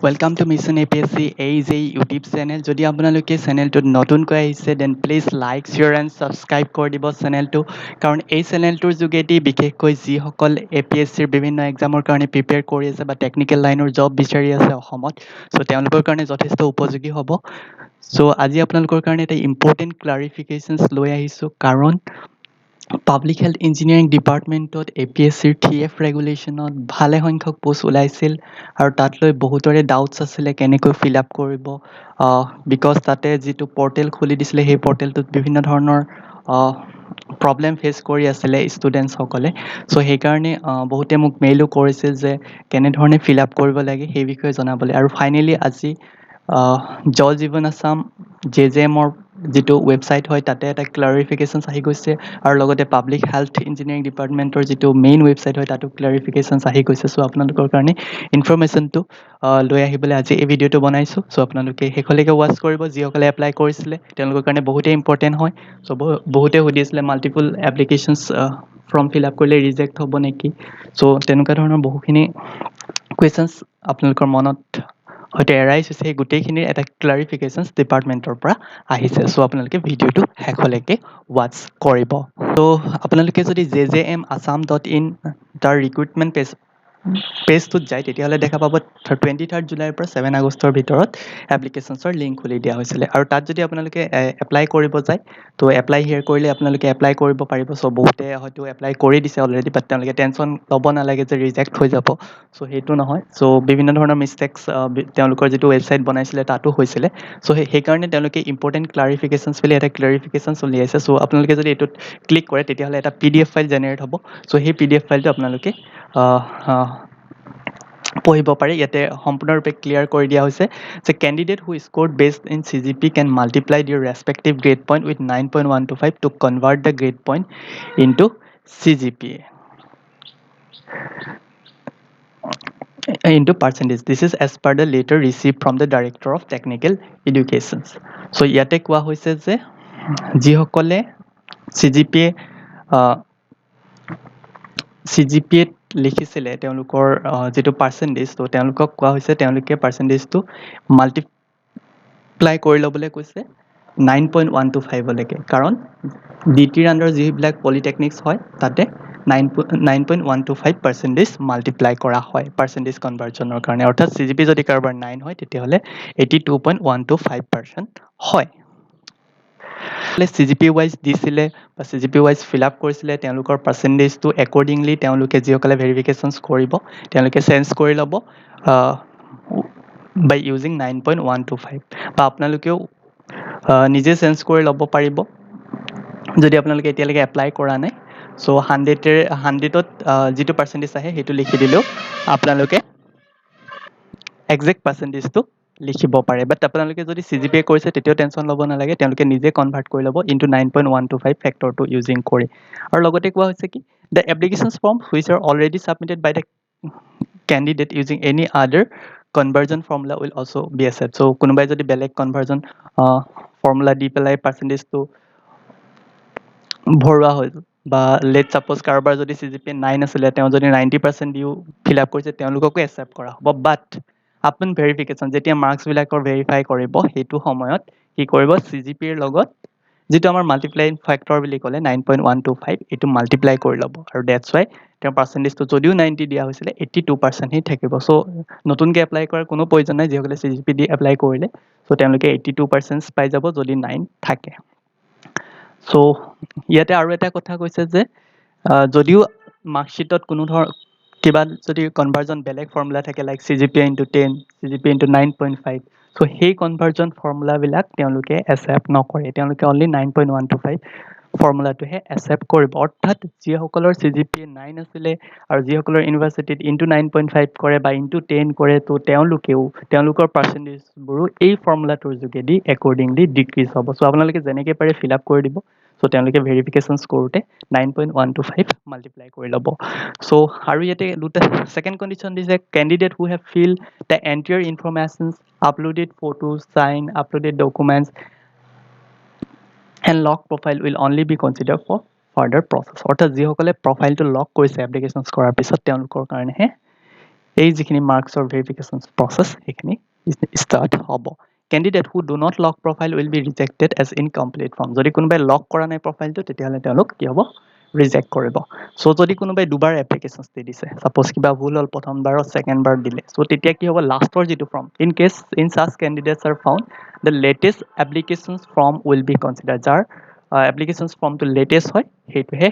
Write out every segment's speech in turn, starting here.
Welcome to Mission APSC AJ YouTube channel. যদি আপোনালোকে চেনেলটোত নতুনকৈ আহিছে then please like share and subscribe কৰি দিব চেনেলটো কাৰণ এই চেনেলটোৰ যোগেদি বিশেষকৈ যিসকল APSCৰ বিভিন্ন এক্সামৰ কাৰণে প্ৰিপেয়াৰ কৰি আছে বা টেকনিকেল লাইনৰ জব বিচাৰি আছে অসমত চ' তেওঁলোকৰ কাৰণে যথেষ্ট উপযোগী হ'ব। চ' আজি আপোনালোকৰ কাৰণে এটা ইম্পৰ্টেণ্ট ক্লাৰিফিকেশ্যনছ লৈ আহিছোঁ কাৰণ পাব্লিক হেল্থ ইঞ্জিনিয়াৰিং ডিপাৰ্টমেণ্টত APSCৰ TF ৰেগুলেশ্যনত ভালে সংখ্যক পোষ্ট ওলাইছিল আৰু তাত লৈ বহুতৰে ডাউটছ আছিলে কেনেকৈ ফিল আপ কৰিব বিকজ তাতে যিটো পৰ্টেল খুলি দিছিলে সেই পৰ্টেলটোত বিভিন্ন ধৰণৰ প্ৰব্লেম ফেচ কৰি আছিলে ষ্টুডেণ্টছসকলে চ' সেইকাৰণে বহুতে মোক মেইলো কৰিছিল যে কেনেধৰণে ফিল আপ কৰিব লাগে সেই বিষয়ে জনাবলৈ আৰু ফাইনেলি আজি জল জীৱন আছাম JJMৰ যিটো ৱেবছাইট হয় তাতে এটা ক্লাৰিফিকেশ্যনছ আহি গৈছে আৰু লগতে পাব্লিক হেল্থ ইঞ্জিনিয়াৰিং ডিপাৰ্টমেণ্টৰ যিটো মেইন ৱেবছাইট হয় তাতো ক্লাৰিফিকেশ্যনছ আহি গৈছে চ' আপোনালোকৰ কাৰণে ইনফৰমেশ্যনটো লৈ আহিবলৈ আজি এই ভিডিঅ'টো বনাইছোঁ চ' আপোনালোকে শেষলৈকে ৱাচ কৰিব যিসকলে এপ্লাই কৰিছিলে তেওঁলোকৰ কাৰণে বহুতেই ইম্পৰ্টেণ্ট হয় চ' বহুতে সুধিছিলে multiple applications form fill up কৰিলে ৰিজেক্ট হ'ব নেকি চ' তেনেকুৱা ধৰণৰ বহুখিনি কুৱেশ্যনছ আপোনালোকৰ মনত হয়তো এৰাইজ হৈছে সেই গোটেইখিনিৰ এটা ক্লাৰিফিকেশ্যনছ ডিপাৰ্টমেণ্টৰ পৰা আহিছে চ' আপোনালোকে ভিডিঅ'টো শেষলৈকে ৱাচ কৰিব ত' আপোনালোকে যদি JJM.assam.in তাৰ ৰিক্ৰুইটমেণ্ট পেজটোত যায় তেতিয়াহ'লে দেখা পাব 23 জুলাইৰ পৰা 7 আগষ্টৰ ভিতৰত এপ্লিকেশ্যনছৰ লিংক খুলি দিয়া হৈছিলে আৰু তাত যদি আপোনালোকে এপ্লাই কৰিব যায় তো এপ্লাই হিয়াৰ কৰিলে আপোনালোকে এপ্লাই কৰিব পাৰিব চ' বহুতে হয়তো এপ্লাই কৰি দিছে অলৰেডি বাট তেওঁলোকে টেনশ্যন ল'ব নালাগে যে ৰিজেক্ট হৈ যাব চ' সেইটো নহয় চ' বিভিন্ন ধৰণৰ মিষ্টেক্স তেওঁলোকৰ যিটো ৱেবছাইট বনাইছিলে তাতো হৈছিলে চ' সেইকাৰণে তেওঁলোকে ইম্পৰ্টেণ্ট ক্লাৰিফিকেশ্যনছ বুলি এটা ক্লাৰিফিকেশ্যনছ উলিয়াইছে চ' আপোনালোকে যদি এইটোত ক্লিক কৰে তেতিয়াহ'লে এটা PDF ফাইল জেনেৰেট হ'ব চ' সেই PDF ফাইলটো আপোনালোকে পঢ়িব পাৰে ইয়াতে সম্পূৰ্ণৰূপে ক্লিয়াৰ কৰি দিয়া হৈছে যে candidate who scored based in CGP can multiply their respective grade point with 9.125 to convert the grade point into CGPA into percentage. This is as per the letter received from the Director of Technical Education. So ইয়াতে কোৱা হৈছে যে যিসকলে CGPA লিখিছিলে তেওঁলোকৰ যিটো percentage তো তেওঁলোকক কোৱা হৈছে তেওঁলোকে পাৰ্চেণ্টেজটো মাল্টিপ্লাই কৰি ল'বলৈ কৈছে 9.125লৈকে কাৰণ DTৰ আণ্ডাৰ যিবিলাক পলিটেকনিক্স হয় তাতে 9.125% মাল্টিপ্লাই কৰা হয় পাৰ্চেণ্টেজ কনভাৰ্জনৰ কাৰণে অৰ্থাৎ CGP যদি কাৰোবাৰ 9 হয় তেতিয়াহ'লে 82.125% হয় CGP ৱাইজ দিছিলে বা CGP ৱাইজ ফিল আপ কৰিছিলে তেওঁলোকৰ পাৰ্চেণ্টেজটো একৰ্ডিংলি তেওঁলোকে যিসকলে ভেৰিফিকেশ্যনছ কৰিব তেওঁলোকে চেঞ্জ কৰি ল'ব বাই ইউজিং 9.125 বা আপোনালোকেও নিজে চেঞ্জ কৰি ল'ব পাৰিব যদি আপোনালোকে এতিয়ালৈকে এপ্লাই কৰা নাই চ' 100ত যিটো পাৰ্চেণ্টেজ আহে সেইটো লিখি দিলেও আপোনালোকে একজেক্ট পাৰ্চেণ্টেজটো লিখিব পাৰে বাট আপোনালোকে যদি CGPA কৰিছে তেতিয়াও টেনশ্যন ল'ব নালাগে তেওঁলোকে নিজে কনভাৰ্ট কৰি ল'ব ইনটু 9.125 ফেক্টৰটো ইউজিং কৰি আৰু লগতে কোৱা হৈছে কি the applications form which are already submitted by the candidate using any other conversion formula will also' be accepted so' কোনোবাই যদি বেলেগ কনভাৰ্জন ফৰ্মুলা দি পেলাই পাৰ্চেণ্টেজটো ভৰোৱা হয় বা লেট ছাপ'জ কাৰোবাৰ যদি CGPA 9 আছিলে তেওঁ যদি 90% দিও ফিল আপ কৰিছে তেওঁলোককো একচেপ্ট কৰা হ'ব বাট আপন ভেৰিফিকেশ্যন যেতিয়া মাৰ্কছবিলাকৰ ভেৰিফাই কৰিব সেইটো সময়ত কি কৰিব CGPAৰ লগত যিটো আমাৰ মাল্টিপ্লাইং ফেক্টৰ বুলি ক'লে 9.125 এইটো মাল্টিপ্লাই কৰি ল'ব আৰু ডেটছ ৱাই তেওঁৰ পাৰ্চেণ্টেজটো যদিও 90 দিয়া হৈছিলে 82% হে থাকিব চ' নতুনকৈ এপ্লাই কৰাৰ কোনো প্ৰয়োজন নাই যিসকলে CGP দি এপ্লাই কৰিলে চ' তেওঁলোকে 82% পাই যাব যদি 9 থাকে চ' ইয়াতে আৰু এটা কথা কৈছে যে যদিও মাৰ্কশ্বিটত কোনো কিবা যদি কনভাৰ্জন বেলেগ ফৰ্মুলা থাকে like CGPA into 10 CGPA into 9.5 চ' সেই কনভাৰ্জন ফৰ্মুলাবিলাক তেওঁলোকে একচেপ্ট নকৰে তেওঁলোকে অনলি 9.125 ফৰ্মুলাটোহে একচেপ্ট কৰিব অৰ্থাৎ যিসকলৰ CGPA 9 আছিলে আৰু যিসকলৰ ইউনিভাৰ্চিটিত ইনটু 9.5 কৰে বা ইনটু 10 কৰে তো তেওঁলোকৰ পাৰ্চেণ্টেজবোৰো এই ফৰ্মুলাটোৰ যোগেদি একৰ্ডিংলি ডিক্ৰিজ হ'ব চ' আপোনালোকে যেনেকৈ পাৰে ফিল আপ কৰি দিব চ' তেওঁলোকে ভেৰিফিকেশ্যনছ কৰোঁতে 9.125 মাল্টিপ্লাই কৰি ল'ব চ' আৰু ইয়াতে দুটা ছেকেণ্ড কণ্ডিশ্যন দিছে candidate who have fill the entire informations uploaded photos sign uploaded documents and lock profile will only be consider for further process অৰ্থাৎ যিসকলে প্ৰফাইলটো লক কৰিছে এপ্লিকেশ্যনছ কৰাৰ পিছত তেওঁলোকৰ কাৰণেহে এই যিখিনি মাৰ্কছৰ ভেৰিফিকেশ্যন প্ৰচেছ সেইখিনি ষ্টাৰ্ট হ'ব candidate who do not lock profile will be rejected as incomplete form যদি কোনোবাই লক কৰা নাই প্ৰফাইলটো তেতিয়াহ'লে তেওঁলোক কি হ'ব ৰিজেক্ট কৰিব চ' যদি কোনোবাই দুবাৰ এপ্লিকেশ্যন দি দিছে ছাপ'জ কিবা ভুল হ'ল প্ৰথমবাৰত ছেকেণ্ডবাৰ দিলে চ' তেতিয়া কি হ'ব লাষ্টৰ যিটো form in case in such candidates are found the latest application form will be consider যাৰ এপ্লিকেশ্যন ফৰ্মটো লেটেষ্ট হয় সেইটোহে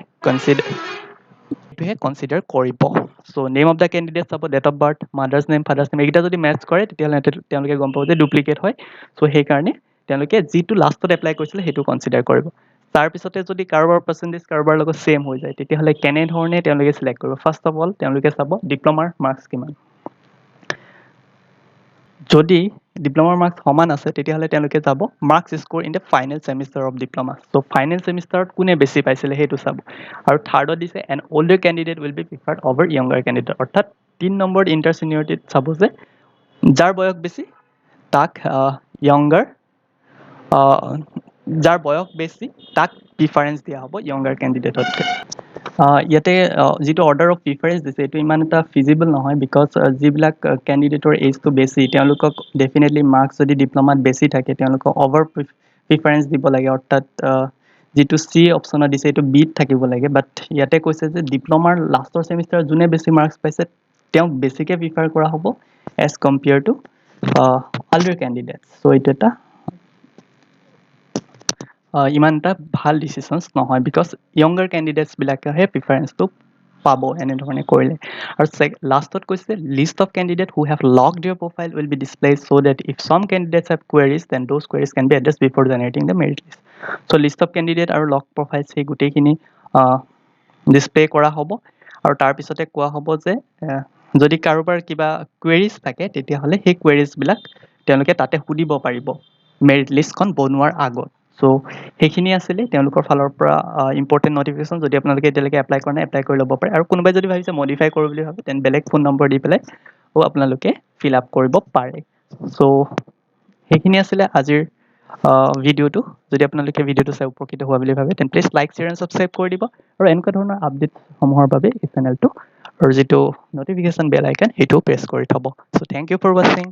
কনচিডাৰ কৰিব so' name of the candidate চাব date of birth mother's name father's name এইকেইটা যদি মেটচ কৰে তেতিয়াহ'লে তেওঁলোকে গম পাব যে ডুপ্লিকেট হয় চ' সেইকাৰণে তেওঁলোকে যিটো লাষ্টত এপ্লাই কৰিছিলে সেইটো কনচিডাৰ কৰিব তাৰপিছতে যদি কাৰোবাৰ পাৰ্চেণ্টেজ কাৰোবাৰ লগত ছেম হৈ যায় তেতিয়াহ'লে কেনেধৰণে তেওঁলোকে চিলেক্ট কৰিব ফাৰ্ষ্ট অফ অল তেওঁলোকে চাব ডিপ্ল'মাৰ মাৰ্কছ কিমান যদি ডিপ্ল'মাৰ মাৰ্কছ সমান আছে তেতিয়াহ'লে তেওঁলোকে যাব marks score in the final semester of diploma so' final ছেমিষ্টাৰত কোনে বেছি পাইছিলে সেইটো চাব আৰু থাৰ্ডত দিছে an older candidate will be preferred over younger candidate অৰ্থাৎ 3 নম্বৰত ইণ্টাৰ চিনিয়ৰিটিত চাব যে যাৰ বয়স বেছি তাক য়ংগাৰ যাৰ বয়স বেছি তাক প্ৰিফাৰেঞ্চ দিয়া হ'ব য়ংগাৰ কেণ্ডিডেটতকৈ ইয়াতে যিটো অৰ্ডাৰ অফ প্ৰিফাৰেঞ্চ দিছে এইটো ইমান এটা ফিজিবল নহয় বিকজ যিবিলাক কেণ্ডিডেটৰ এজটো বেছি তেওঁলোকক ডেফিনেটলি মাৰ্কছ যদি ডিপ্ল'মাত বেছি থাকে তেওঁলোকক অভাৰ প্ৰিফাৰেঞ্চ দিব লাগে অৰ্থাৎ যিটো চি অপশ্যনত দিছে এইটো বিত থাকিব লাগে বাট ইয়াতে কৈছে যে ডিপ্ল'মাৰ লাষ্টৰ ছেমিষ্টাৰত যোনে বেছি মাৰ্কছ পাইছে তেওঁক বেছিকৈ প্ৰিফাৰ কৰা হ'ব এজ কম্পেয়াৰ টু আদাৰ কেণ্ডিডেটছ চ' এইটো এটা ইমান এটা ভাল ডিচিশ্যনছ নহয় বিকজ য়ংগাৰ কেণ্ডিডেটছবিলাকেহে প্ৰিফাৰেঞ্চটো পাব এনেধৰণে কৰিলে আৰু লাষ্টত কৈছে list of candidate who have lock their profile will be displayed so' that if some candidates have queries then those queries can be addressed before generating the merit list so' list of candidate আৰু lock profile সেই গোটেইখিনি display কৰা হ'ব আৰু তাৰপিছতে কোৱা হ'ব যে যদি কাৰোবাৰ কিবা কুৱেৰিজ থাকে তেতিয়াহ'লে সেই কুৱেৰিজবিলাক তেওঁলোকে তাতে সুধিব পাৰিব মেৰিট লিষ্টখন বনোৱাৰ আগত চ' সেইখিনি আছিলে তেওঁলোকৰ ফালৰ পৰা ইম্পৰ্টেণ্ট নটিফিকেশ্যন যদি আপোনালোকে এতিয়ালৈকে এপ্লাই কৰা নাই এপ্লাই কৰি ল'ব পাৰে আৰু কোনোবাই যদি ভাবিছে মডিফাই কৰোঁ বুলি ভাবে তেন বেলেগ ফোন নম্বৰ দি পেলাই আপোনালোকে ফিল আপ কৰিব পাৰে চ' সেইখিনি আছিলে আজিৰ ভিডিঅ'টো যদি আপোনালোকে ভিডিঅ'টো চাই উপকৃত হোৱা বুলি ভাবে তেন please like share and subscribe কৰি দিব আৰু এনেকুৱা ধৰণৰ আপডেটসমূহৰ বাবে এই চেনেলটো আৰু যিটো নটিফিকেশ্যন বেল আইকন সেইটোও প্ৰেছ কৰি থ'ব চ' থেংক ইউ ফৰ ৱাচিং